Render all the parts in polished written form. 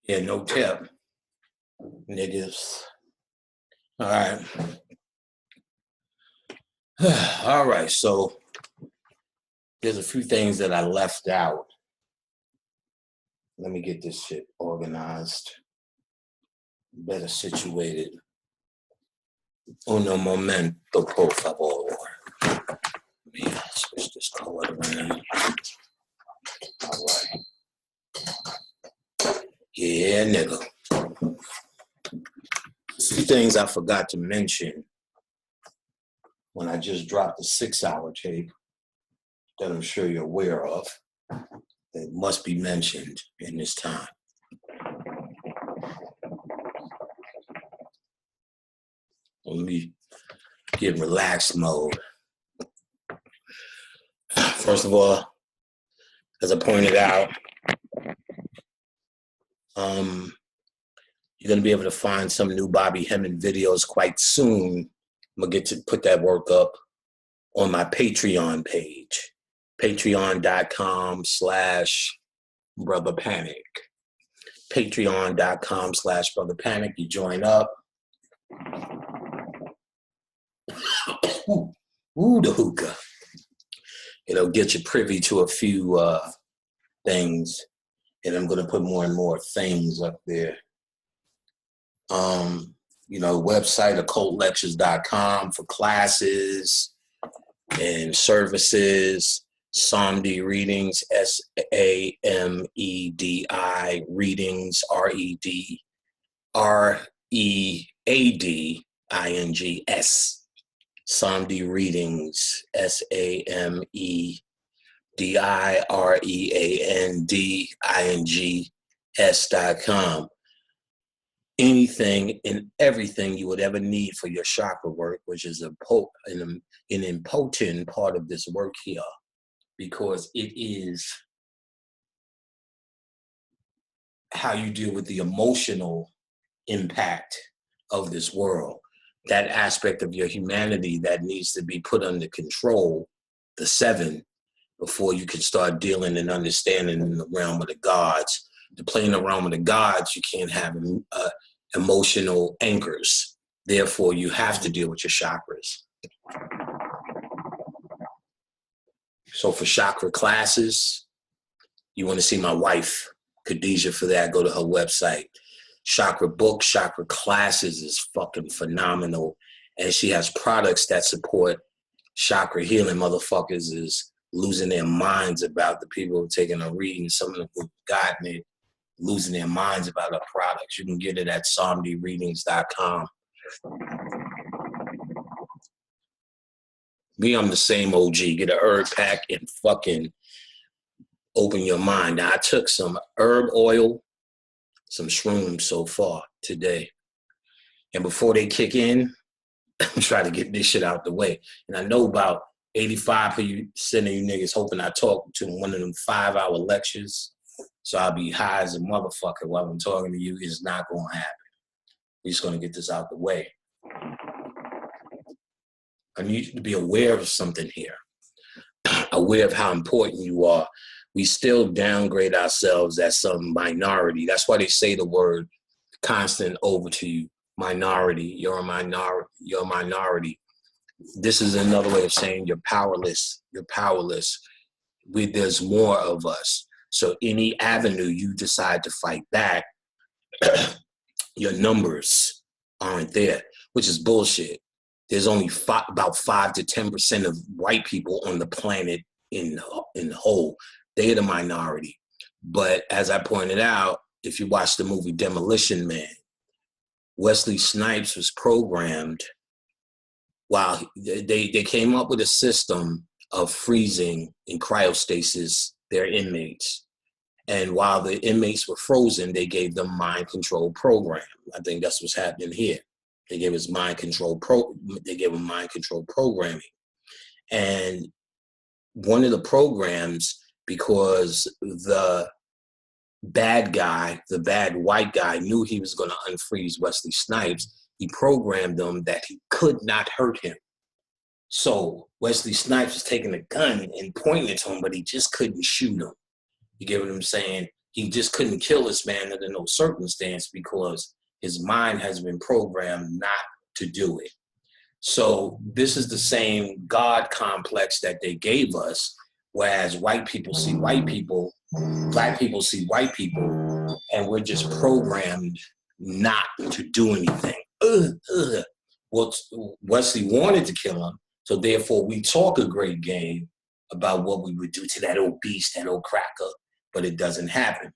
Yeah, no tip. Niggas. All right. All right, so there's a few things that I left out. Let me get this shit organized, better situated. Uno momento, por favor. Let me switch this color around. All right. Yeah, nigga. A few things I forgot to mention when I just dropped the 6-hour tape that I'm sure you're aware of that must be mentioned in this time. Let me get in relaxed mode. First of all, as I pointed out, you're going to be able to find some new Bobby Hemming videos quite soon. I'm going to get to put that work up on my Patreon page, patreon.com/brotherpanic. Patreon.com/brotherpanic. You join up. Ooh, the hookah. It'll get you privy to a few things, and I'm going to put more and more things up there. Website occultlectures.com for classes and services. Samedi readings, SAMEDI readings, READINGS. Samedi readings, SAMEDIREANDINGS.com. Anything and everything you would ever need for your chakra work, which is an important part of this work here, because it is how you deal with the emotional impact of this world. That aspect of your humanity that needs to be put under control, the 7, before you can start dealing and understanding in the realm of the gods. To play in the realm of the gods, you can't have emotional anchors. Therefore, you have to deal with your chakras. So for chakra classes, you want to see my wife, Khadijah, for that, go to her website. Chakra books, chakra classes is fucking phenomenal. And she has products that support chakra healing. Motherfuckers is losing their minds about the people who are taking a reading. Some of them who've gotten it, losing their minds about our products. You can get it at samdireadings.com. Me, I'm the same OG. Get a herb pack and fucking open your mind. Now, I took some herb oil, some shrooms so far today. And before they kick in, I'm trying to get this shit out the way. And I know about 85% of you niggas hoping I talk to one of them 5-hour lectures. So I'll be high as a motherfucker while I'm talking to you. It's not going to happen. We're just going to get this out the way. I need you to be aware of something here. Aware of how important you are. We still downgrade ourselves as some minority. That's why they say the word constant over to you. Minority. You're a minority. You're a minority. This is another way of saying you're powerless. You're powerless. There's more of us. So any avenue you decide to fight back, your numbers aren't there, which is bullshit. There's only about 5 to 10% of white people on the planet in the whole. They're the minority. But as I pointed out, if you watch the movie Demolition Man, Wesley Snipes was programmed while they came up with a system of freezing and cryostasis their inmates. And while the inmates were frozen, they gave them mind control program. I think that's what's happening here. They gave us mind control they gave them mind control programming. And one of the programs, because the bad guy, the bad white guy, knew he was going to unfreeze Wesley Snipes, he programmed them that he could not hurt him. So Wesley Snipes was taking a gun and pointing it to him, but he just couldn't shoot him. You get what I'm saying? He just couldn't kill this man under no circumstance because his mind has been programmed not to do it. So this is the same God complex that they gave us, whereas white people see white people, black people see white people, and we're just programmed not to do anything. Well, Wesley wanted to kill him, so therefore we talk a great game about what we would do to that old beast, that old cracker, but it doesn't happen.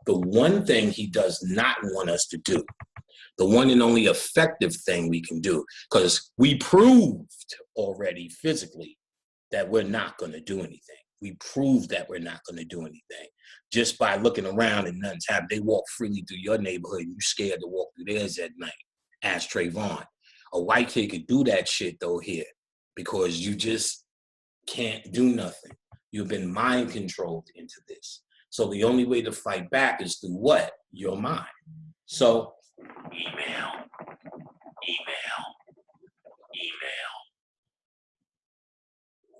The one thing he does not want us to do, the one and only effective thing we can do, because we proved already physically that we're not going to do anything. We proved that we're not going to do anything just by looking around and nothing's happening. They walk freely through your neighborhood and you're scared to walk through theirs at night. Ask Trayvon. A white kid could do that shit though here because you just can't do nothing. You've been mind controlled into this. So the only way to fight back is through what? Your mind. So email.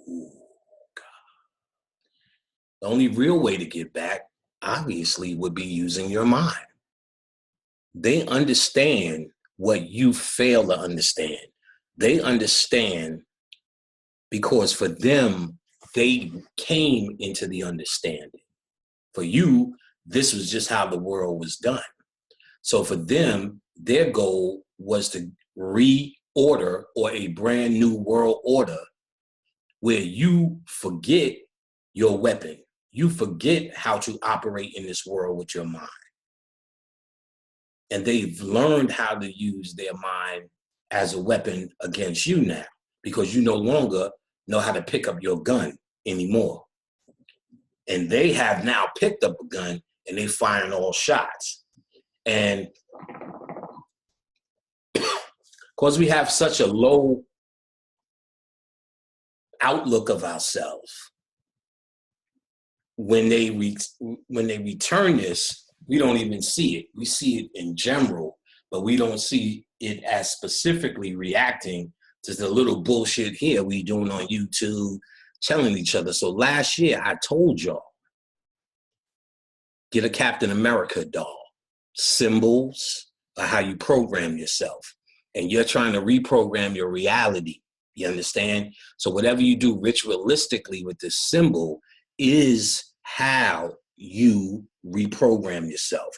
Ooh, God. The only real way to get back, obviously, would be using your mind. They understand what you fail to understand. They understand because for them, they came into the understanding. For you, this was just how the world was done. So for them, their goal was to reorder or a brand new world order where you forget your weapon. You forget how to operate in this world with your mind. And they've learned how to use their mind as a weapon against you now because you no longer know how to pick up your gun anymore. And they have now picked up a gun and they firing all shots. And because we have such a low outlook of ourselves, when they return this, we don't even see it. We see it in general, but we don't see it as specifically reacting to the little bullshit here we doing on YouTube, telling each other. So last year, I told y'all, get a Captain America doll. Symbols are how you program yourself. And you're trying to reprogram your reality. You understand? So whatever you do ritualistically with this symbol is how you reprogram yourself.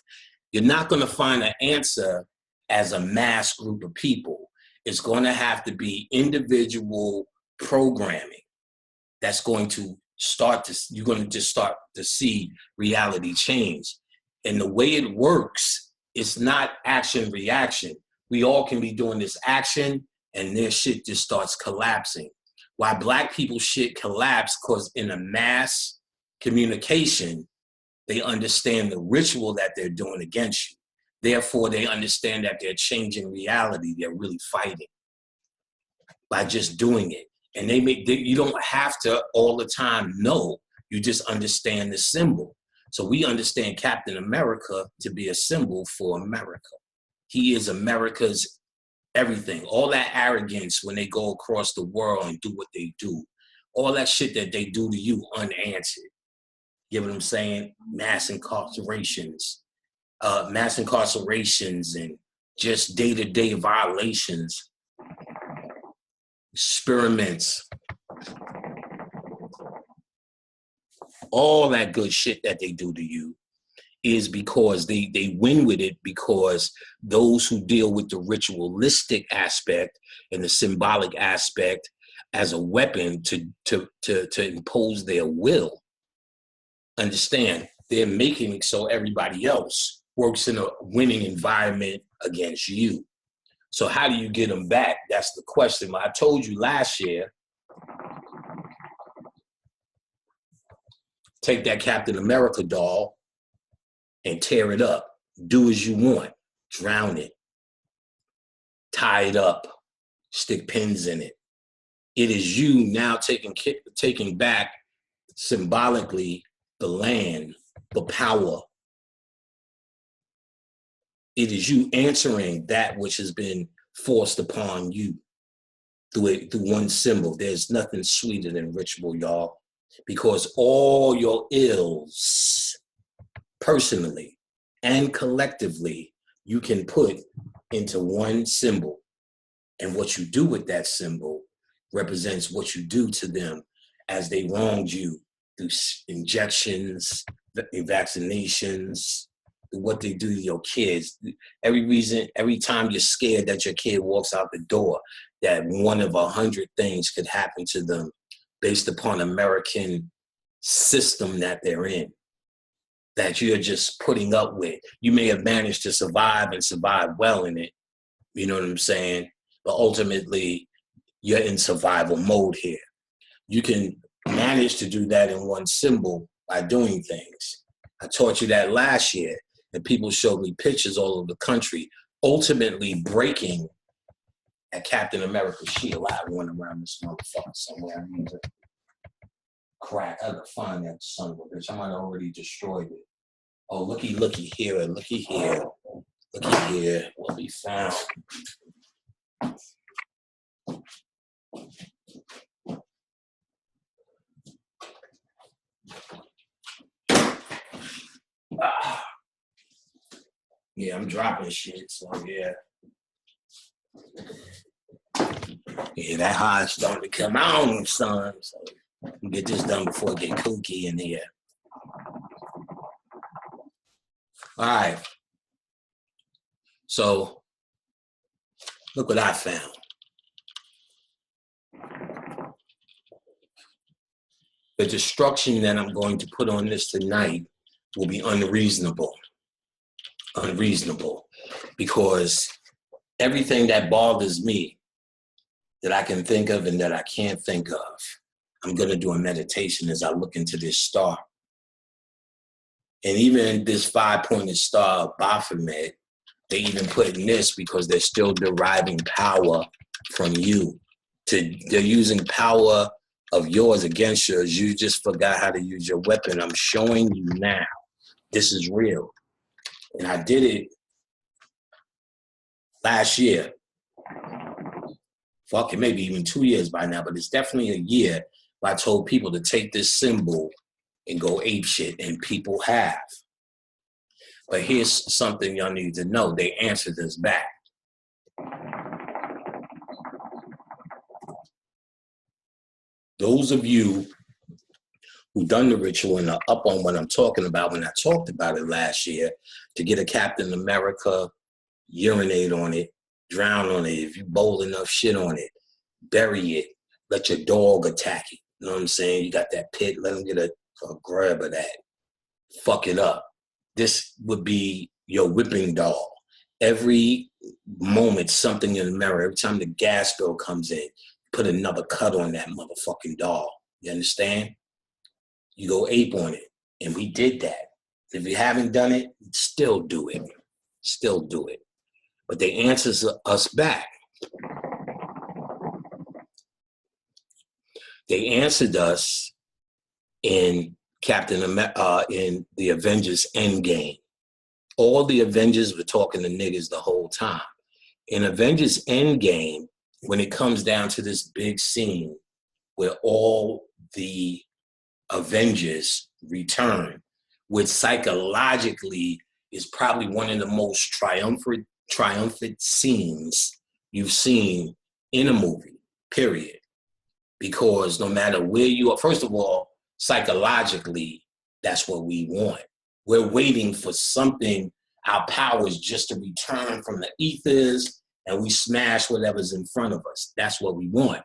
You're not going to find an answer as a mass group of people. It's going to have to be individual programming that's going to you're going to just start to see reality change. And the way it works, it's not action reaction. We all can be doing this action and their shit just starts collapsing. Why black people shit collapse because in a mass communication, they understand the ritual that they're doing against you. Therefore, they understand that they're changing reality. They're really fighting by just doing it. And you don't have to all the time know. You just understand the symbol. So we understand Captain America to be a symbol for America. He is America's everything. All that arrogance when they go across the world and do what they do. All that shit that they do to you unanswered. You know what I'm saying? Mass incarcerations and just day-to-day violations, experiments, all that good shit that they do to you is because they win with it because those who deal with the ritualistic aspect and the symbolic aspect as a weapon to impose their will, understand they're making it so everybody else works in a winning environment against you. So how do you get them back? That's the question. I told you last year, take that Captain America doll and tear it up. Do as you want. Drown it. Tie it up. Stick pins in it. It is you now taking back symbolically the land, the power. It is you answering that which has been forced upon you through one symbol. There's nothing sweeter than ritual, y'all. because all your ills, personally and collectively, you can put into one symbol. And what you do with that symbol represents what you do to them as they wronged you through injections, vaccinations, what they do to your kids. Every time you're scared that your kid walks out the door, that one of 100 things could happen to them based upon American system that they're in, that you're just putting up with. You may have managed to survive and survive well in it, you know what I'm saying? But ultimately, you're in survival mode here. You can manage to do that in one symbol by doing things. I taught you that last year, and people showed me pictures all over the country, ultimately breaking a Captain America shield. I have one around this motherfucker somewhere. I need to crack. I gotta find that son of a bitch. I might have already destroyed it. Oh, looky here, and looky here. Looky here, what we found. Yeah, I'm dropping shit, so yeah. Yeah, that high starting to come on, son. So we get this done before it get kooky in here. All right. So look what I found. The destruction that I'm going to put on this tonight will be unreasonable. Unreasonable. Because everything that bothers me, that I can think of and that I can't think of, I'm going to do a meditation as I look into this star. And even this 5-pointed star of Baphomet, they even put in this because they're still deriving power from you. They're using power of yours against yours. You just forgot how to use your weapon. I'm showing you now. This is real. And I did it last year. Fuck it, maybe even 2 years by now, but it's definitely a year where I told people to take this symbol and go ape shit, and people have. But here's something y'all need to know. They answered us back. Those of you who done the ritual and are up on what I'm talking about when I talked about it last year, to get a Captain America, urinate on it, drown on it. If you bold enough, shit on it, bury it, let your dog attack it. You know what I'm saying? You got that pit, let them get a grab of that. Fuck it up. This would be your whipping doll. Every moment, something in the mirror, every time the gas bill comes in, put another cut on that motherfucking doll. You understand? You go ape on it. And we did that. If you haven't done it, still do it. Still do it. But they answers us back. They answered us in in the Avengers Endgame. All the Avengers were talking to niggas the whole time. In Avengers Endgame, when it comes down to this big scene where all the Avengers return, which psychologically is probably one of the most triumphant scenes you've seen in a movie, period. Because no matter where you are, first of all, psychologically, that's what we want. We're waiting for something, our powers just to return from the ethers, and we smash whatever's in front of us. That's what we want.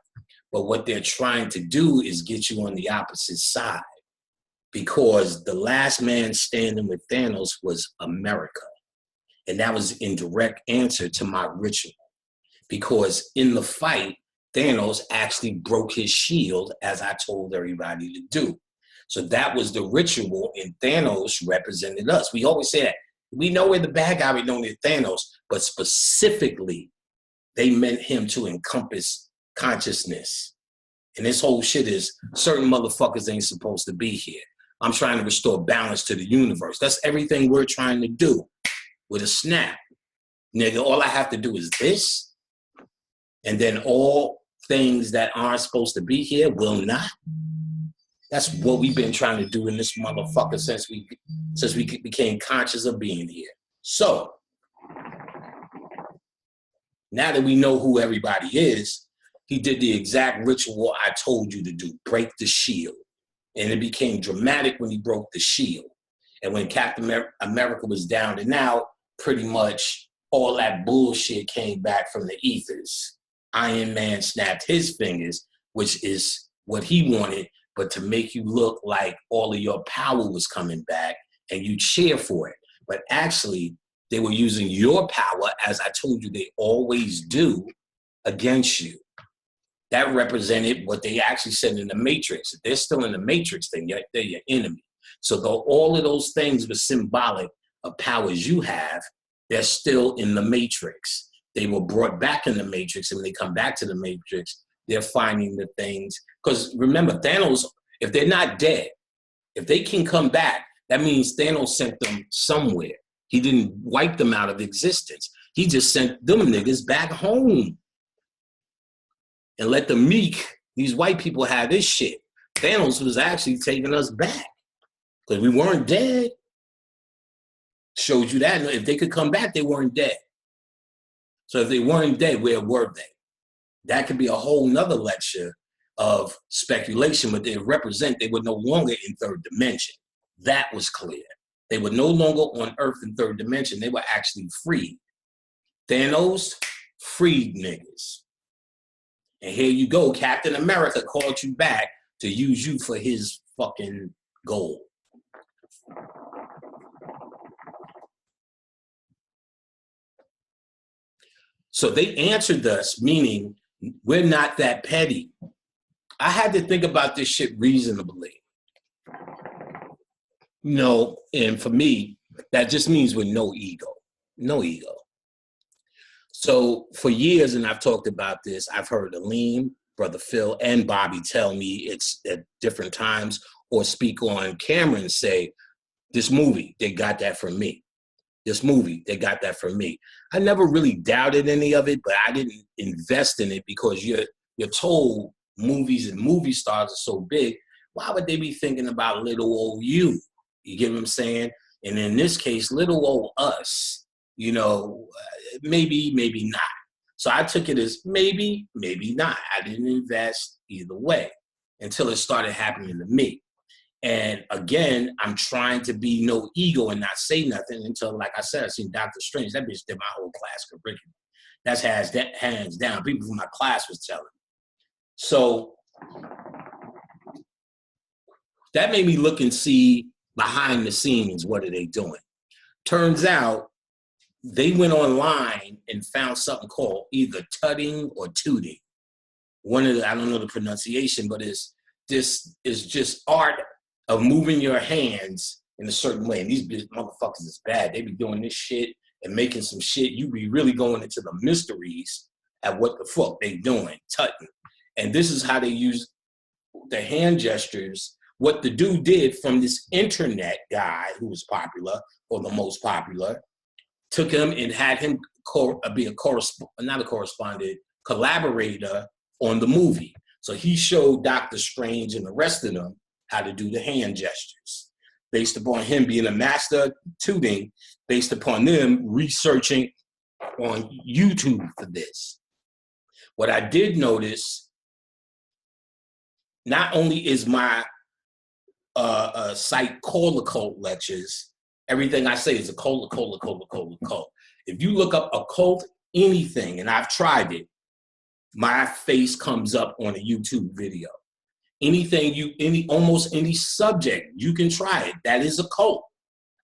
But what they're trying to do is get you on the opposite side, because the last man standing with Thanos was America. And that was in direct answer to my ritual. Because in the fight, Thanos actually broke his shield, as I told everybody to do. So that was the ritual, and Thanos represented us. We always say that. We know where the bad guy, we know it's Thanos, but specifically, they meant him to encompass consciousness. And this whole shit is certain motherfuckers ain't supposed to be here. I'm trying to restore balance to the universe. That's everything we're trying to do with a snap. Nigga, all I have to do is this, and then all things that aren't supposed to be here will not. That's what we've been trying to do in this motherfucker since we became conscious of being here. So now that we know who everybody is, he did the exact ritual I told you to do, break the shield. And it became dramatic when he broke the shield. And when Captain America was down and out, pretty much all that bullshit came back from the ethers. Iron Man snapped his fingers, which is what he wanted, but to make you look like all of your power was coming back and you cheer for it. But actually, they were using your power, as I told you they always do, against you. That represented what they actually said in the Matrix. If they're still in the Matrix, then they're your enemy. So though all of those things were symbolic of powers you have, they're still in the Matrix. They were brought back in the Matrix, and when they come back to the Matrix, they're finding the things. Because remember, Thanos, if they're not dead, if they can come back, that means Thanos sent them somewhere. He didn't wipe them out of existence. He just sent them niggas back home and let the meek, these white people, have this shit. Thanos was actually taking us back because we weren't dead. Showed you that. If they could come back, they weren't dead. So if they weren't dead, where were they? That could be a whole nother lecture of speculation, but they were no longer in third dimension. That was clear. They were no longer on Earth in third dimension. They were actually freed. Thanos freed niggas. And here you go, Captain America called you back to use you for his fucking goal. So they answered us, meaning we're not that petty. I had to think about this shit reasonably. And for me, that just means with no ego. No ego. So for years, and I've talked about this, I've heard Aleem, Brother Phil, and Bobby tell me it's at different times or speak on camera and say, this movie, they got that from me. This movie, they got that from me. I never really doubted any of it, but I didn't invest in it because you're told movies and movie stars are so big. Why would they be thinking about little old you? You get what I'm saying? And in this case, little old us, maybe, maybe not. So I took it as maybe, maybe not. I didn't invest either way until it started happening to me. And again, I'm trying to be no ego and not say nothing until, like I said, I seen Dr. Strange. That bitch did my whole class curriculum. That's hands down. People from my class was telling me. So that made me look and see behind the scenes, what are they doing? Turns out they went online and found something called either tutting or tooting. I don't know the pronunciation, but this is just art of moving your hands in a certain way. And these motherfuckers is bad. They be doing this shit and making some shit. You be really going into the mysteries at what the fuck they doing, tutting. And this is how they use the hand gestures. What the dude did from this internet guy who was popular, or the most popular, took him and had him be a collaborator on the movie. So he showed Doctor Strange and the rest of them how to do the hand gestures, based upon him being a master tuning, based upon them researching on YouTube for this. What I did notice, not only is my site called Occult Lectures, everything I say is occult. If you look up occult anything, and I've tried it, my face comes up on a YouTube video. Almost any subject, you can try it. That is occult.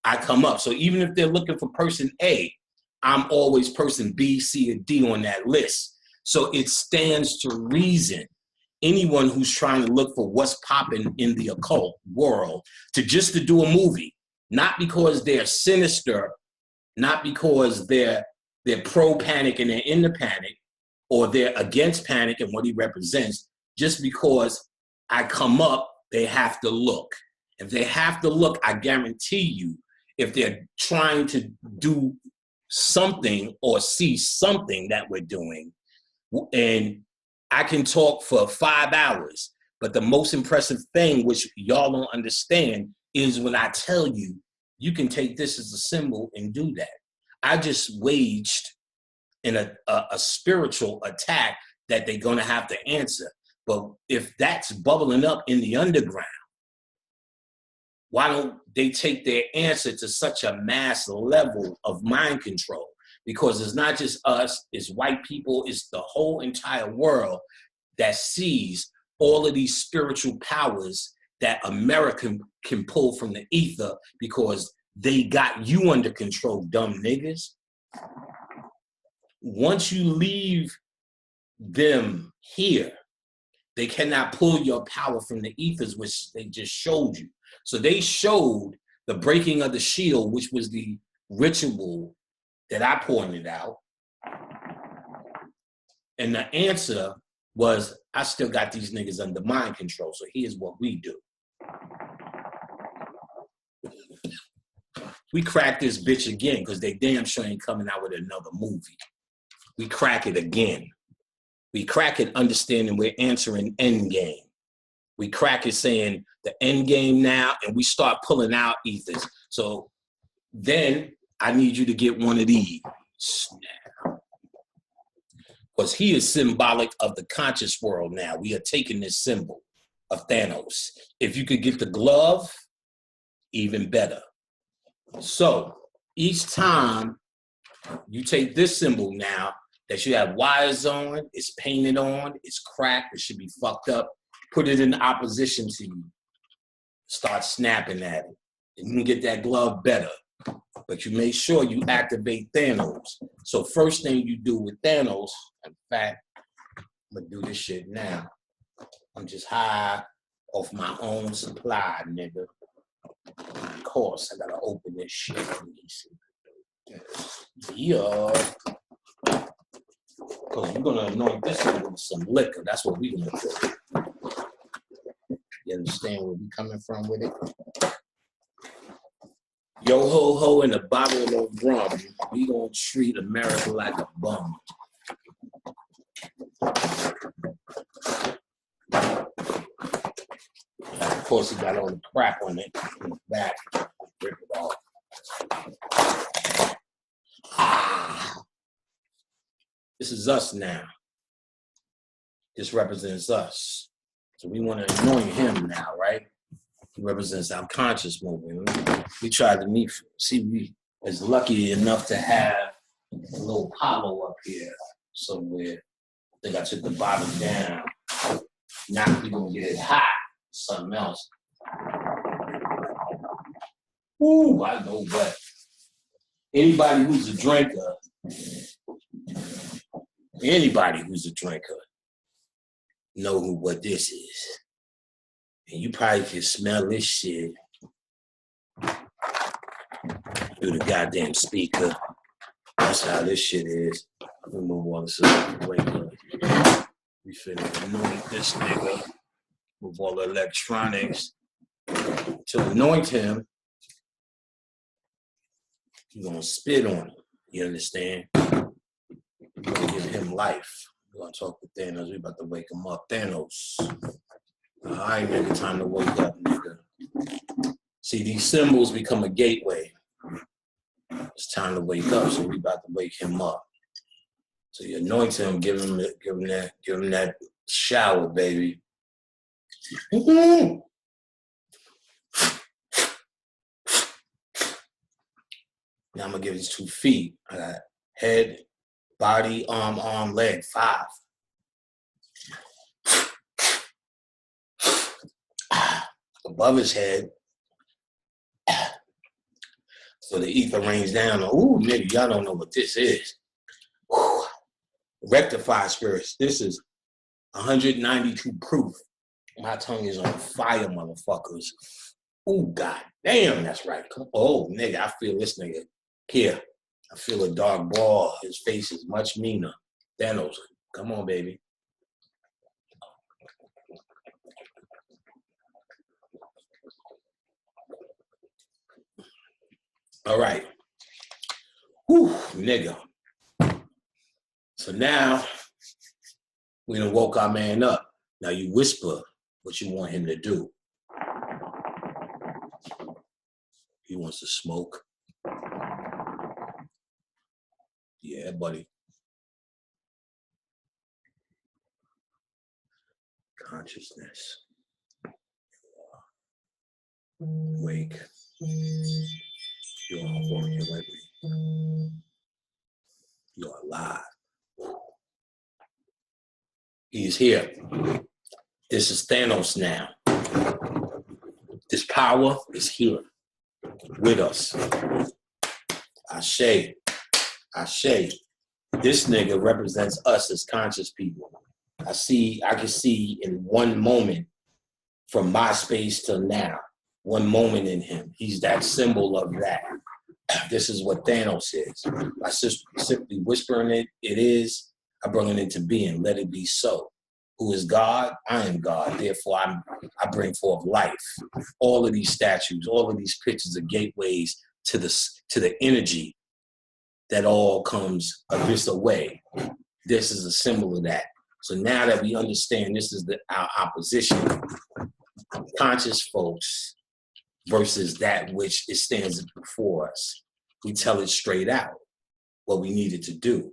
I come up. So even if they're looking for person A, I'm always person B, C, or D on that list. So it stands to reason. Anyone who's trying to look for what's popping in the occult world to do a movie, not because they're sinister, not because they're pro panic and they're in the panic, or they're against panic and what he represents, just because I come up, they have to look. If they have to look, I guarantee you, if they're trying to do something or see something that we're doing, and I can talk for 5 hours, But the most impressive thing, which y'all don't understand, is when I tell you, you can take this as a symbol and do that. I just waged in a spiritual attack that they're going to have to answer. But if that's bubbling up in the underground, why don't they take their answer to such a mass level of mind control? Because it's not just us, it's white people, it's the whole entire world that sees all of these spiritual powers that America can pull from the ether because they got you under control, dumb niggas. Once you leave them here, they cannot pull your power from the ethers, which they just showed you. So they showed the breaking of the shield, which was the ritual that I pointed out. And the answer was, I still got these niggas under mind control. So here's what we do. We crack this bitch again because they damn sure ain't coming out with another movie. We crack it again. We crack it understanding we're answering Endgame. We crack it saying the Endgame now, and we start pulling out ethers. So then I need you to get one of these now. Because he is symbolic of the conscious world now. We are taking this symbol of Thanos. If you could get the glove, even better. So each time you take this symbol now that you have wires on, it's painted on, it's cracked, it should be fucked up, put it in opposition to you. Start snapping at it. And you can get that glove better. But you make sure you activate Thanos. So first thing you do with Thanos, in fact, I'm gonna do this shit now. I'm just high off my own supply, nigga. Of course, I gotta open this shit. Yeah. Because we're gonna anoint this one with some liquor. That's what we're gonna do. You understand where we coming from with it? Yo ho ho and a bottle of rum. We gonna treat America like a bum. Of course, he got all the crap on it in the back. Rip it off. This is us now. This represents us. So we want to anoint him now, right? He represents our conscious movement. We tried to meet, see, we is lucky enough to have a little hollow up here somewhere. I think I took the bottom down. Now we're going to get it hot. Something else. Ooh, I know what. Anybody who's a drinker, know what this is. And you probably can smell this shit through the goddamn speaker. That's how this shit is. Remove all this wake up. We finna anoint this nigga with all the electronics. To anoint him, you're gonna spit on him. You understand? You're gonna give him life. We're gonna talk with Thanos. We about to wake him up. Thanos. All right, nigga, time to wake up, nigga. See, these symbols become a gateway. It's time to wake up, so we about to wake him up. So you anoint him, give him that shower, baby. Now I'm gonna give his 2 feet. I got head, body, arm, leg, 5. Above his head, so the ether rains down. Ooh, nigga, y'all don't know what this is. Whew. Rectified spirits. This is 192 proof. My tongue is on fire, motherfuckers. Ooh, god damn, that's right. Oh, nigga, I feel this nigga. Here, I feel a dark ball. His face is much meaner. Thanos, come on, baby. All right. Whew, nigga. So now we done woke our man up. Now you whisper what you want him to do. He wants to smoke. Yeah, buddy. Consciousness. Wake. You're walking with me. You're alive. He's here. This is Thanos now. This power is here with us. Ashe. Ashe. This nigga represents us as conscious people. I can see in one moment from MySpace till now, one moment in him. He's that symbol of that. This is what Thanos is. By simply whispering it is, I bring it into being. Let it be so. Who is God? I am God. Therefore, I bring forth life. All of these statues, all of these pictures are gateways to the energy that all comes this away. This is a symbol of that. So now that we understand this is our opposition, conscious folks versus that which it stands before us, we tell it straight out what we needed to do.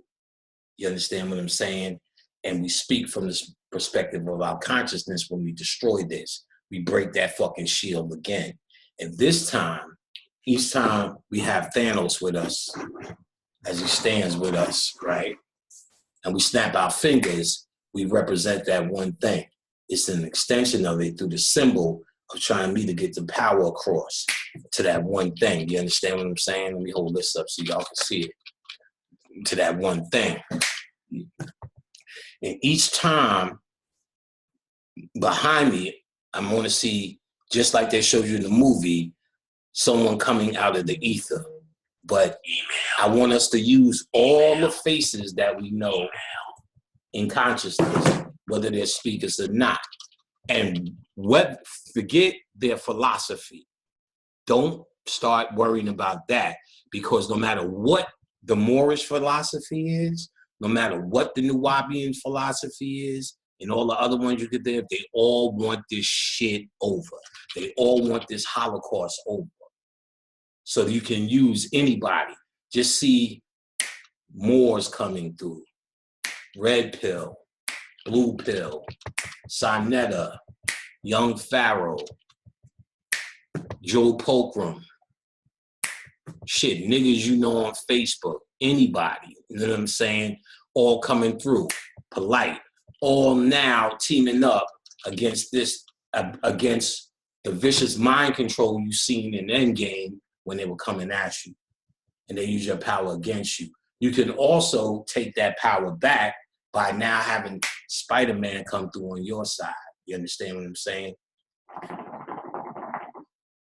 You understand what I'm saying? And we speak from this perspective of our consciousness when we destroy this. We break that fucking shield again. And this time, each time we have Thanos with us, as he stands with us, right? And we snap our fingers, we represent that one thing. It's an extension of it through the symbol of trying me to get the power across to that one thing. You understand what I'm saying? Let me hold this up so y'all can see it. To that one thing. And each time behind me, I'm going to see, just like they showed you in the movie, someone coming out of the ether. But I want us to use all the faces that we know in consciousness, whether they're speakers or not. And forget their philosophy. Don't start worrying about that, because no matter what the Moorish philosophy is, no matter what the Nuwabian philosophy is, and all the other ones you could there, they all want this shit over. They all want this Holocaust over. So you can use anybody. Just see Moors coming through. Red Pill, Blue Pill, Sonetta, Young Pharaoh, Joe Pokrum. Shit, niggas you know on Facebook, anybody, you know what I'm saying? All coming through, polite, all now teaming up against against the vicious mind control you seen in Endgame when they were coming at you, and they use your power against you. You can also take that power back by now having Spider-Man come through on your side. You understand what I'm saying?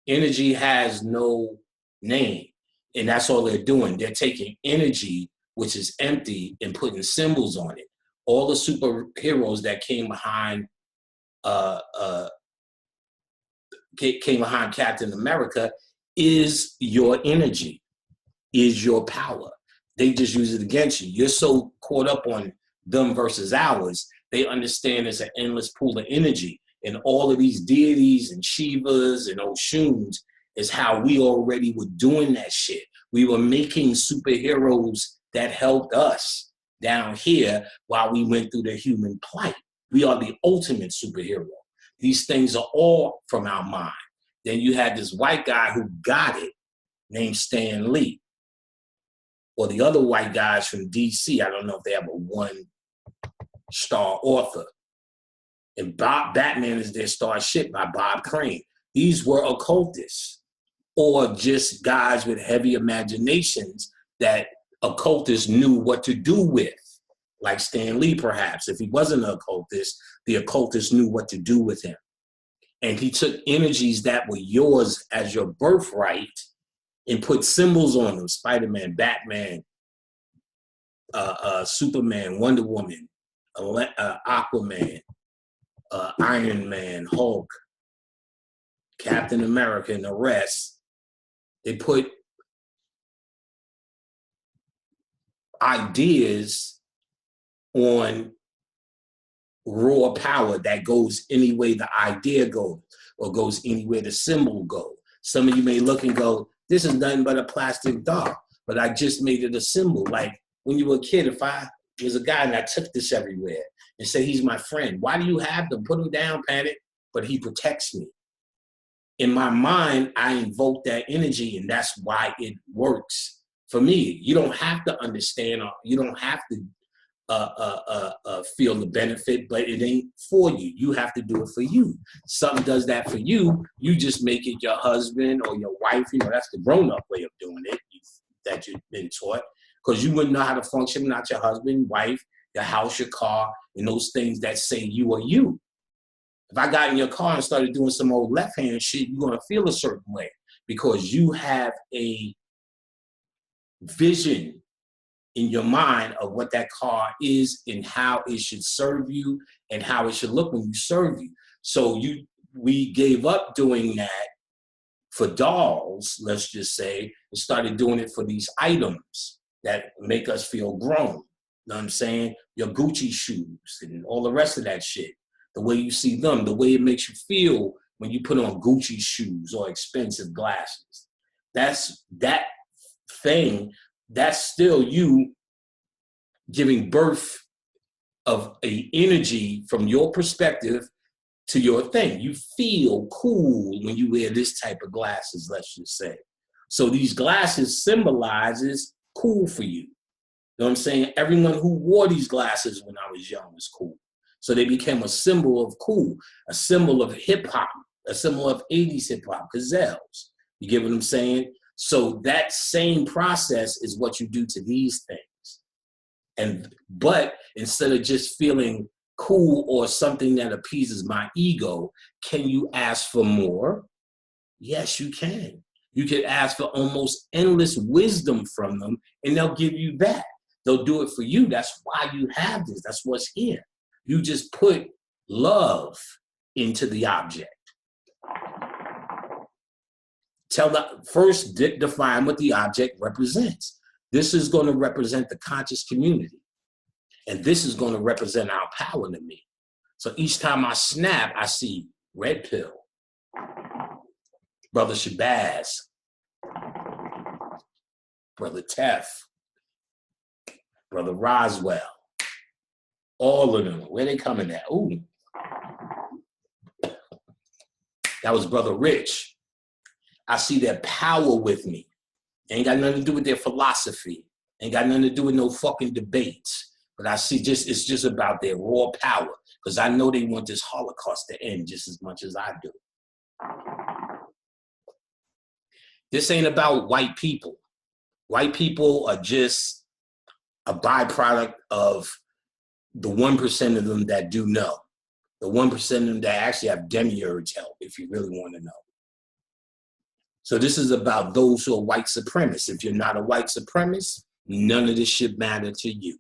Energy has no name. And that's all they're doing. They're taking energy, which is empty, and putting symbols on it. All the superheroes that came behind Captain America is your energy, is your power. They just use it against you. You're so caught up on them versus ours, they understand it's an endless pool of energy. And all of these deities and Shivas and Oshuns is how we already were doing that shit. We were making superheroes that helped us down here while we went through the human plight. We are the ultimate superhero. These things are all from our mind. Then you had this white guy who got it, named Stan Lee. Or the other white guys from DC, I don't know if they have a one-star author. And Batman is their star shit by Bob Crane. These were occultists, or just guys with heavy imaginations that occultists knew what to do with. Like Stan Lee, perhaps. If he wasn't an occultist, the occultists knew what to do with him. And he took energies that were yours as your birthright and put symbols on them. Spider-Man, Batman, Superman, Wonder Woman, Aquaman, Iron Man, Hulk, Captain America, and the rest. They put ideas on raw power that goes any way the idea goes, or goes anywhere the symbol goes. Some of you may look and go, this is nothing but a plastic doll, but I just made it a symbol. Like when you were a kid, if I was a guy and I took this everywhere and said, he's my friend, why do you have them? Put him down, Panic, but he protects me. In my mind, I invoke that energy, and that's why it works for me. You don't have to understand, or you don't have to feel the benefit, but it ain't for you. You have to do it for you. Something does that for you, you just make it your husband or your wife. You know, that's the grown-up way of doing it that you've been taught, because you wouldn't know how to function without your husband, wife, your house, your car, and those things that say you are you. If I got in your car and started doing some old left-hand shit, you're going to feel a certain way because you have a vision in your mind of what that car is and how it should serve you and how it should look when you serve you. So we gave up doing that for dolls, let's just say, and started doing it for these items that make us feel grown. You know what I'm saying? Your Gucci shoes and all the rest of that shit. The way you see them, the way it makes you feel when you put on Gucci shoes or expensive glasses. That's that thing, that's still you giving birth of a energy from your perspective to your thing. You feel cool when you wear this type of glasses, let's just say. So these glasses symbolizes cool for you. You know what I'm saying? Everyone who wore these glasses when I was young was cool. So they became a symbol of cool, a symbol of hip hop, a symbol of 80s hip hop, gazelles. You get what I'm saying? So that same process is what you do to these things. But instead of just feeling cool or something that appeases my ego, can you ask for more? Yes, you can. You can ask for almost endless wisdom from them, and they'll give you that. They'll do it for you. That's why you have this. That's what's here. You just put love into the object. First define what the object represents. This is going to represent the conscious community. And this is going to represent our power to me. So each time I snap, I see Red Pill, Brother Shabazz, Brother Tef, Brother Roswell, all of them. Where they coming at? Ooh. That was Brother Rich. I see their power with me. Ain't got nothing to do with their philosophy. Ain't got nothing to do with no fucking debates. But I see it's just about their raw power. Because I know they want this Holocaust to end just as much as I do. This ain't about white people. White people are just a byproduct of the 1% of them that do know. The 1% of them that actually have demiurge help, if you really want to know. So this is about those who are white supremacists. If you're not a white supremacist, none of this should matter to you.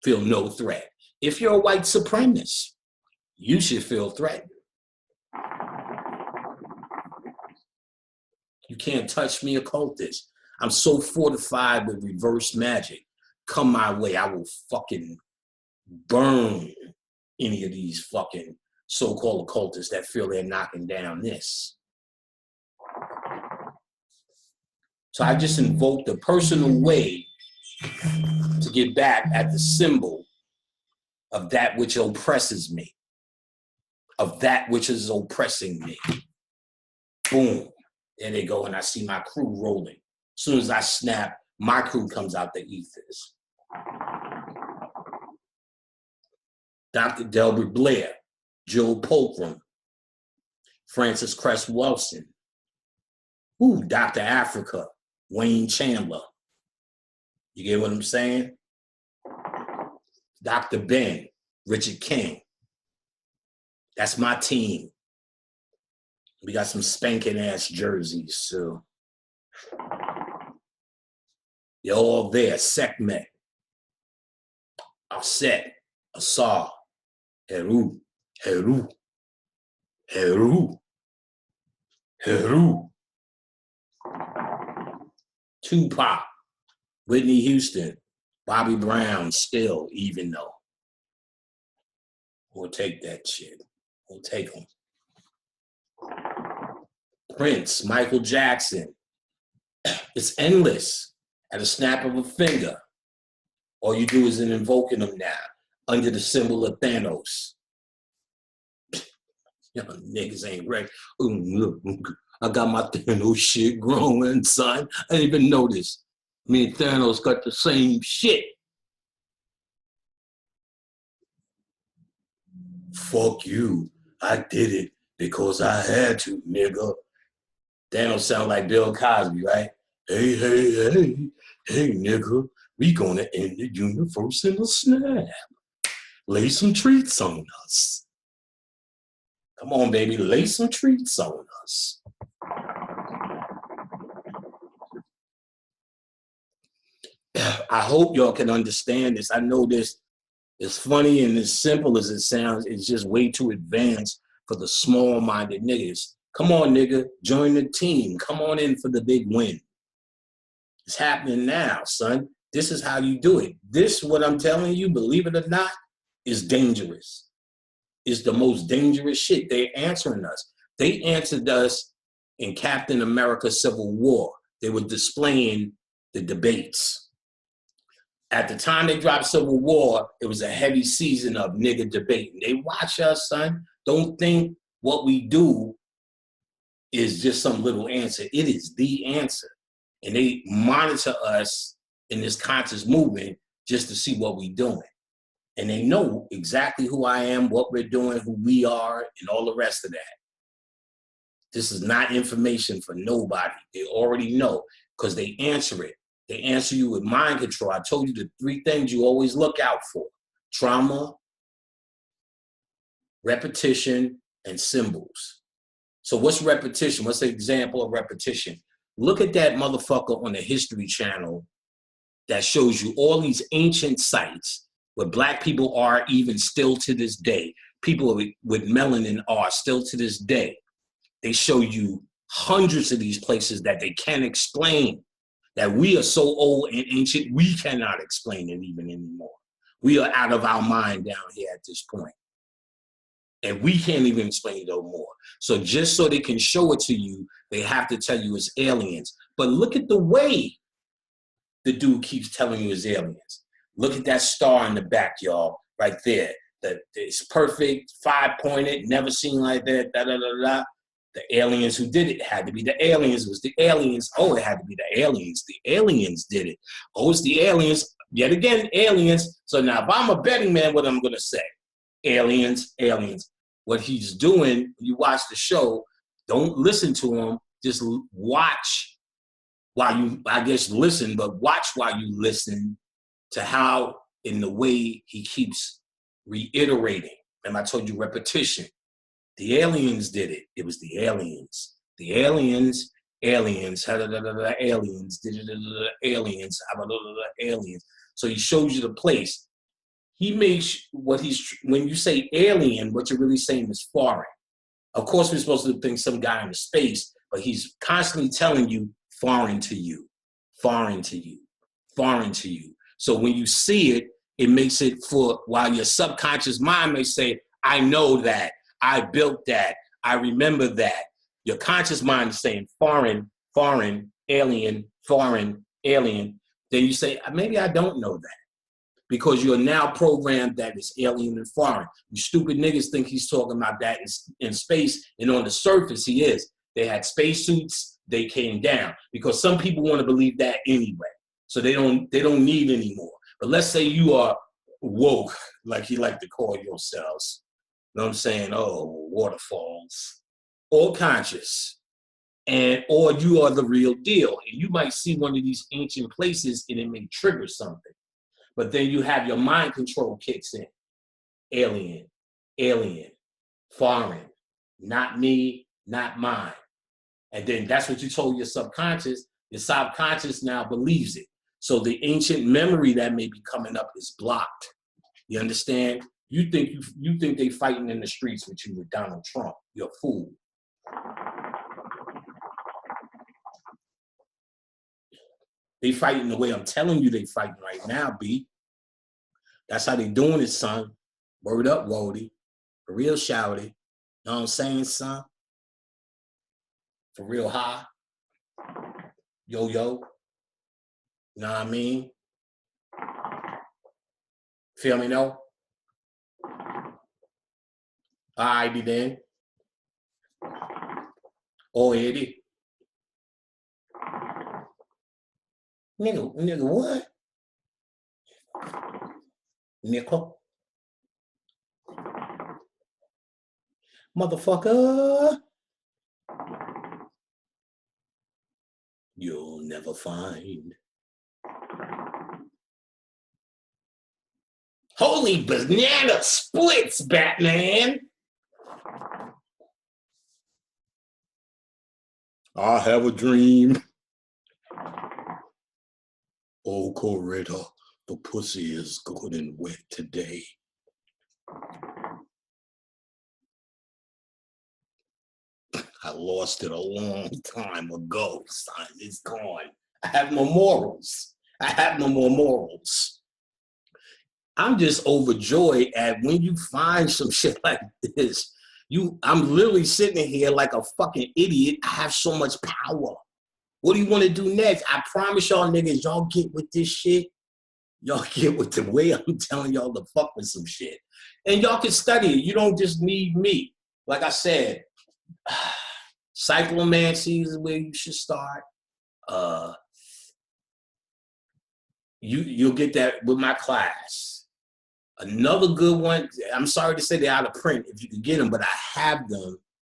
Feel no threat. If you're a white supremacist, you should feel threatened. You can't touch me, occultist. I'm so fortified with reverse magic. Come my way, I will fucking burn any of these fucking so-called occultists that feel they're knocking down this. So I just invoked a personal way to get back at the symbol of that which oppresses me, of that which is oppressing me. Boom. There they go, and I see my crew rolling. As soon as I snap, my crew comes out the ethers. Dr. Delbert Blair, Joe Polkram, Francis Cress Wilson, Dr. Africa, Wayne Chandler. You get what I'm saying? Dr. Ben, Richard King. That's my team. We got some spanking ass jerseys, too. You're all there. Sekhmet, Aset, Asar, Heru, Heru, Heru, Heru. Tupac, Whitney Houston, Bobby Brown, still, even though. We'll take that shit. We'll take them. Prince, Michael Jackson. It's endless. At a snap of a finger. All you do is invoking them now under the symbol of Thanos. Y'all niggas ain't right. I got my Thanos shit growing, son. I didn't even notice. Me and Thanos got the same shit. Fuck you. I did it because I had to, nigga. Thanos sound like Bill Cosby, right? Hey, nigga. We gonna end the universe in a snap. Lay some treats on us. Come on, baby. Lay some treats on us. I hope y'all can understand this. I know this is funny and as simple as it sounds, it's just way too advanced for the small-minded niggas. Come on, nigga. Join the team. Come on in for the big win. It's happening now, son. This is how you do it. This, what I'm telling you, believe it or not, is dangerous. It's the most dangerous shit. They're answering us. They answered us in Captain America Civil War. They were displaying the debates. At the time they dropped Civil War, it was a heavy season of nigga debating. They watch us, son. Don't think what we do is just some little answer. It is the answer. And they monitor us in this conscious movement just to see what we're doing. And they know exactly who I am, what we're doing, who we are, and all the rest of that. This is not information for nobody. They already know because they answer it. They answer you with mind control. I told you the 3 things you always look out for: trauma, repetition, and symbols. So what's repetition? What's the example of repetition? Look at that motherfucker on the History Channel that shows you all these ancient sites where Black people are even still to this day. People with melanin are still to this day. They show you hundreds of these places that they can't explain, that we are so old and ancient, we cannot explain it even anymore. We are out of our mind down here at this point. And we can't even explain it no more. So just so they can show it to you, they have to tell you it's aliens. But look at the way the dude keeps telling you it's aliens. Look at that star in the back, y'all, right there. It's perfect, 5-pointed, never seen like that, da-da-da-da. The aliens who did it had to be the aliens. It was the aliens. Oh, it had to be the aliens. The aliens did it. Oh, it's the aliens. Yet again, aliens. So now if I'm a betting man, what I'm going to say? Aliens, aliens. What he's doing, you watch the show, don't listen to him. Just watch while you, I guess, listen, but watch while you listen to how, in the way he keeps reiterating. And I told you repetition. The aliens did it. It was the aliens. The aliens, aliens, aliens, aliens, aliens. So he shows you the place. He makes when you say alien, what you're really saying is foreign. Of course, we're supposed to think some guy in space, but he's constantly telling you foreign to you, foreign to you, foreign to you. So when you see it, it makes it for, while your subconscious mind may say, I know that, I built that, I remember that. Your conscious mind is saying foreign, foreign, alien, foreign, alien. Then you say, maybe I don't know that. Because you're now programmed that it's alien and foreign. You stupid niggas think he's talking about that in space, and on the surface he is. They had spacesuits, they came down. Because some people want to believe that anyway. So they don't need anymore. But let's say you are woke, like you like to call yourselves. You know what I'm saying? Oh, waterfalls. Or conscious. Or you are the real deal. And you might see one of these ancient places and it may trigger something. But then you have your mind control kicks in. Alien, alien, foreign, not me, not mine. And then that's what you told your subconscious. Your subconscious now believes it. So the ancient memory that may be coming up is blocked. You understand? You think they fighting in the streets with you with Donald Trump. You're a fool. They fighting the way I'm telling you they fighting right now, B. That's how they doing it, son. Word up, Wody. For real shouty. Know what I'm saying, son? For real high. Yo, yo. You know what I mean? Feel me, no? Alrighty then. Oh, Eddie. Nigga, what? Nickel. Motherfucker. You'll never find. Holy banana splits, Batman. I have a dream. Oh, Coretta, the pussy is good and wet today. I lost it a long time ago, son. It's gone. I have no morals. I have no more morals. I'm just overjoyed at when you find some shit like this. I'm literally sitting here like a fucking idiot. I have so much power. What do you want to do next? I promise y'all niggas, y'all get with this shit. Y'all get with the way I'm telling y'all to fuck with some shit. And y'all can study it. You don't just need me. Like I said, cyclomancy is where you should start. You'll get that with my class. Another good one, I'm sorry to say they're out of print if you can get them, but I have them,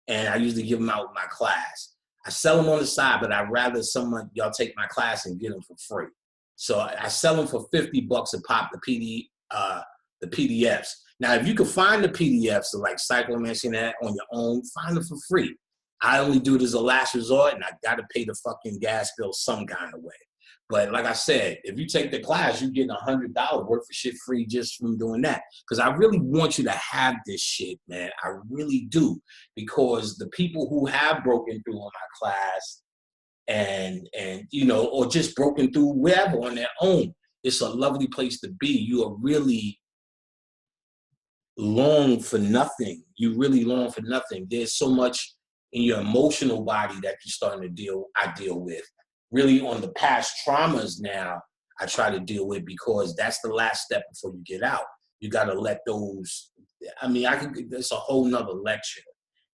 and I usually give them out with my class. I sell them on the side, but I'd rather y'all take my class and get them for free. So I sell them for $50 a pop, the PDFs. Now, if you can find the PDFs of like cyclomancy and that on your own, find them for free. I only do it as a last resort, and I got to pay the fucking gas bill some kind of way. But like I said, if you take the class, you're getting $100 worth of shit free just from doing that. Because I really want you to have this shit, man. I really do. Because the people who have broken through on my class and you know, or just broken through wherever on their own, it's a lovely place to be. You are really long for nothing. You really long for nothing. There's so much in your emotional body that you're starting to deal with. Really on the past traumas now, I try to deal with, because that's the last step before you get out. You got to let those, there's a whole nother lecture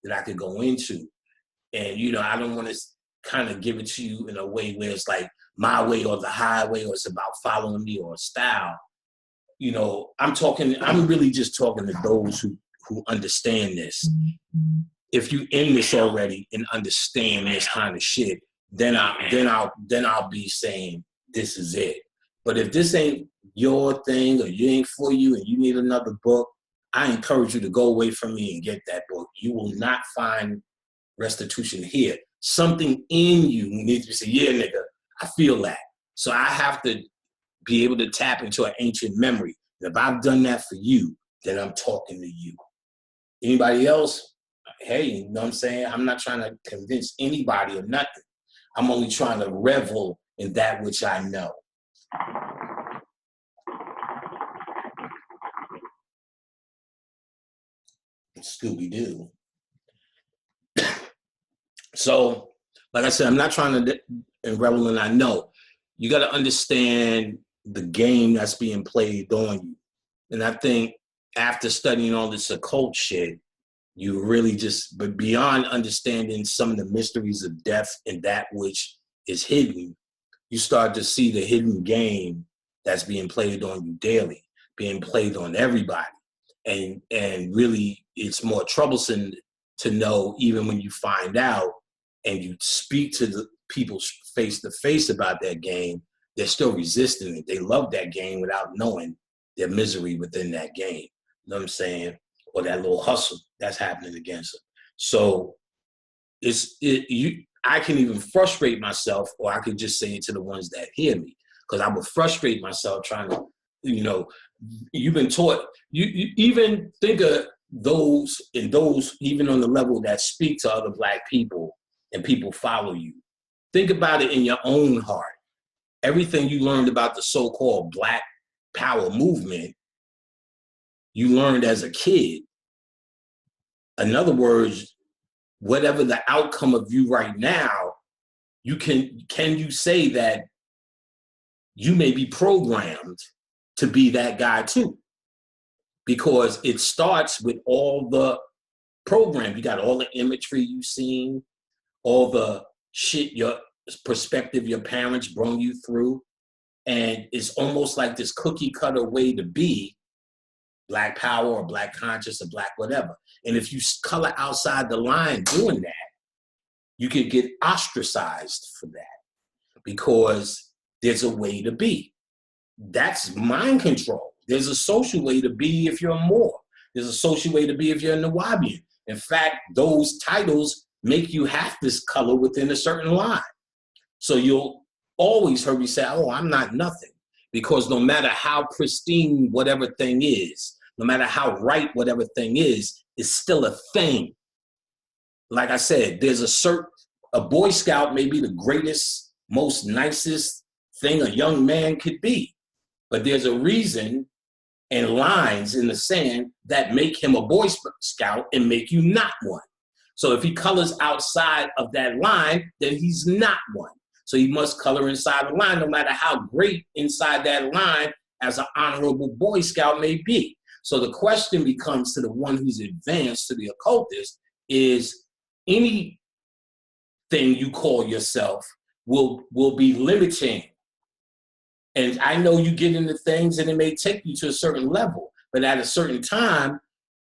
that I could go into. And, you know, I don't want to kind of give it to you in a way where it's like my way or the highway, or it's about following me or style. You know, I'm really just talking to those who understand this. If you in this already and understand this kind of shit, then I'll be saying this is it. But if this ain't your thing, or you ain't for you, and you need another book, I encourage you to go away from me and get that book. You will not find restitution here. Something in you needs to say, yeah, nigga, I feel that. So I have to be able to tap into an ancient memory. And if I've done that for you, then I'm talking to you. Anybody else? Hey, you know what I'm saying? I'm not trying to convince anybody of nothing. I'm only trying to revel in that which I know. Scooby-Doo. So, like I said, I'm not trying to revel in I know. You got to understand the game that's being played on you. And I think after studying all this occult shit, you really but beyond understanding some of the mysteries of death and that which is hidden, you start to see the hidden game that's being played on you daily, being played on everybody. And really, it's more troublesome to know, even when you find out and you speak to the people face to face about that game, they're still resisting it. They love that game without knowing their misery within that game. You know what I'm saying? Or that little hustle that's happening against them. So I can even frustrate myself, or I could just say it to the ones that hear me, because I would frustrate myself trying to, you know, you've been taught, you even think of those even on the level that speak to other Black people and people follow you. Think about it in your own heart. Everything you learned about the so-called Black Power movement, you learned as a kid. In other words, whatever the outcome of you right now, can you say that you may be programmed to be that guy too? Because it starts with all the program. You got all the imagery you've seen, all the shit, your perspective your parents brought you through. And it's almost like this cookie cutter way to be Black power or Black conscious or Black whatever. And if you color outside the line doing that, you can get ostracized for that because there's a way to be. That's mind control. There's a social way to be if you're a Moor. There's a social way to be if you're a Nawabian. In fact, those titles make you have this color within a certain line. So you'll always hear me say, oh, I'm not nothing. Because no matter how pristine whatever thing is, no matter how right whatever thing is, it's still a thing. Like I said, there's a Boy Scout may be the greatest, most nicest thing a young man could be. But there's a reason and lines in the sand that make him a Boy Scout and make you not one. So if he colors outside of that line, then he's not one. So he must color inside the line, no matter how great inside that line as an honorable Boy Scout may be. So the question becomes to the one who's advanced, to the occultist, is anything you call yourself will be limiting. And I know you get into things and it may take you to a certain level, but at a certain time,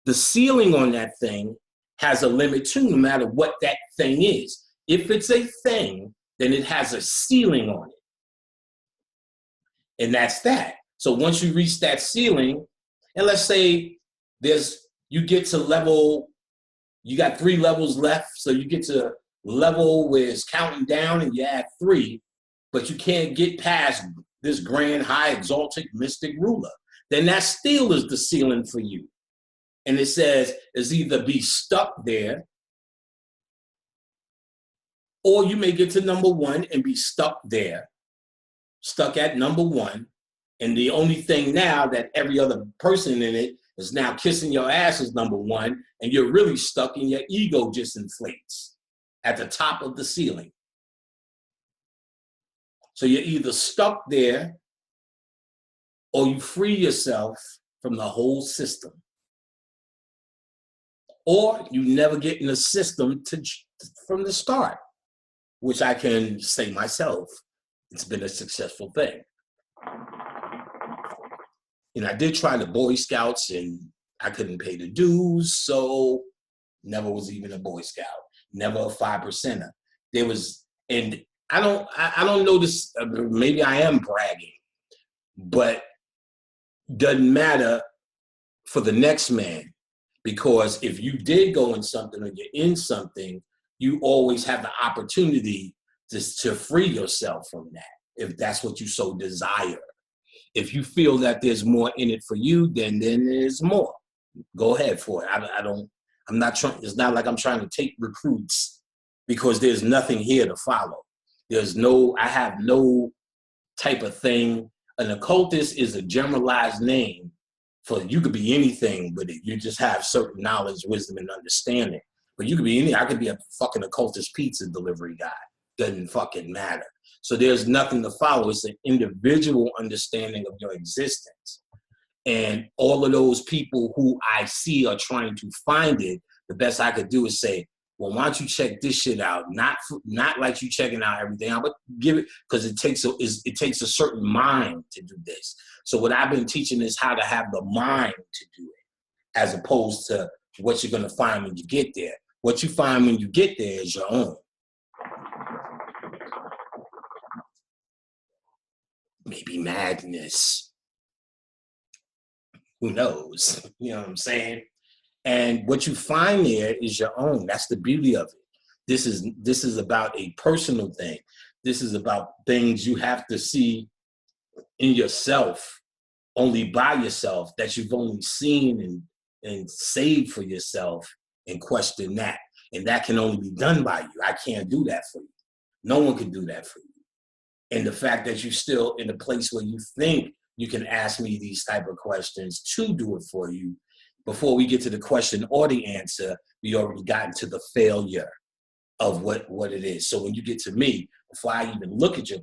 the ceiling on that thing has a limit too, no matter what that thing is. If it's a thing, then it has a ceiling on it. And that's that. So once you reach that ceiling, and let's say you get to level, you got 3 levels left, so you get to level where it's counting down and you add 3, but you can't get past this grand, high, exalted, mystic ruler, then that still is the ceiling for you. And it says it's either be stuck there, or you may get to number 1 and be stuck there, stuck at number 1. And the only thing now that every other person in it is now kissing your ass is number 1, and you're really stuck and your ego just inflates at the top of the ceiling. So you're either stuck there or you free yourself from the whole system. Or you never get in the system from the start, which I can say myself, it's been a successful thing. And I did try the Boy Scouts and I couldn't pay the dues, so never was even a Boy Scout, never a 5%er. There was, and I don't know this, maybe I am bragging, but doesn't matter for the next man, because if you did go in something or you're in something, you always have the opportunity to free yourself from that, if that's what you so desire. If you feel that there's more in it for you, then there's more. Go ahead for it. I'm not trying, it's not like I'm trying to take recruits, because there's nothing here to follow. I have no type of thing. An occultist is a generalized name for, you could be anything, but you just have certain knowledge, wisdom, and understanding. But you could be I could be a fucking occultist pizza delivery guy. Doesn't fucking matter. So there's nothing to follow. It's an individual understanding of your existence. And all of those people who I see are trying to find it, the best I could do is say, well, why don't you check this shit out? Not like you checking out everything out, but give it, because it takes a certain mind to do this. So what I've been teaching is how to have the mind to do it, as opposed to what you're going to find when you get there. What you find when you get there is your own. Maybe madness. Who knows? You know what I'm saying? And what you find there is your own. That's the beauty of it. This is about a personal thing. This is about things you have to see in yourself, only by yourself, that you've only seen and saved for yourself, and question that. And that can only be done by you. I can't do that for you. No one can do that for you. And the fact that you're still in a place where you think you can ask me these type of questions to do it for you before we get to the question or the answer, we already got into the failure of what it is. So when you get to me, before I even look at your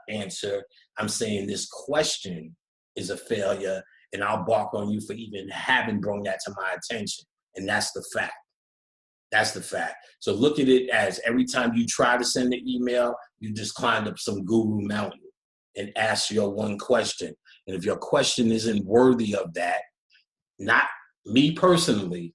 answer, I'm saying this question is a failure, and I'll bark on you for even having brought that to my attention. And that's the fact. That's the fact. So look at it as every time you try to send an email, you just climbed up some guru mountain and ask your one question. And if your question isn't worthy of that, not me personally,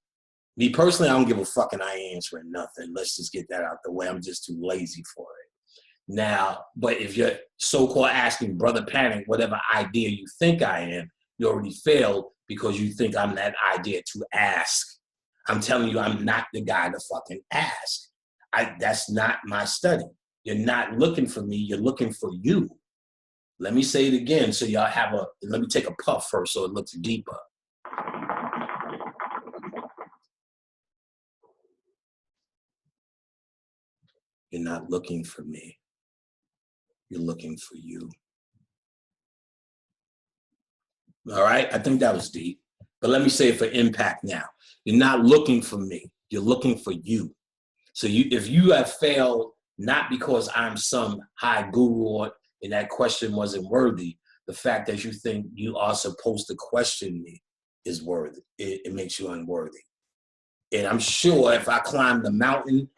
I don't give a fuck and I ain't answering nothing. Let's just get that out the way. I'm just too lazy for it. Now, but if you're so-called asking Brother Panic whatever idea you think I am, you already failed because you think I'm that idea to ask. I'm telling you, I'm not the guy to fucking ask. That's not my study. You're not looking for me, you're looking for you. Let me say it again so y'all let me take a puff first so it looks deeper. You're not looking for me. You're looking for you. All right? I think that was deep. But let me say it for impact now. You're not looking for me. You're looking for you. So if you have failed, not because I'm some high guru and that question wasn't worthy, the fact that you think you are supposed to question me is worthy. It makes you unworthy. And I'm sure if I climb the mountain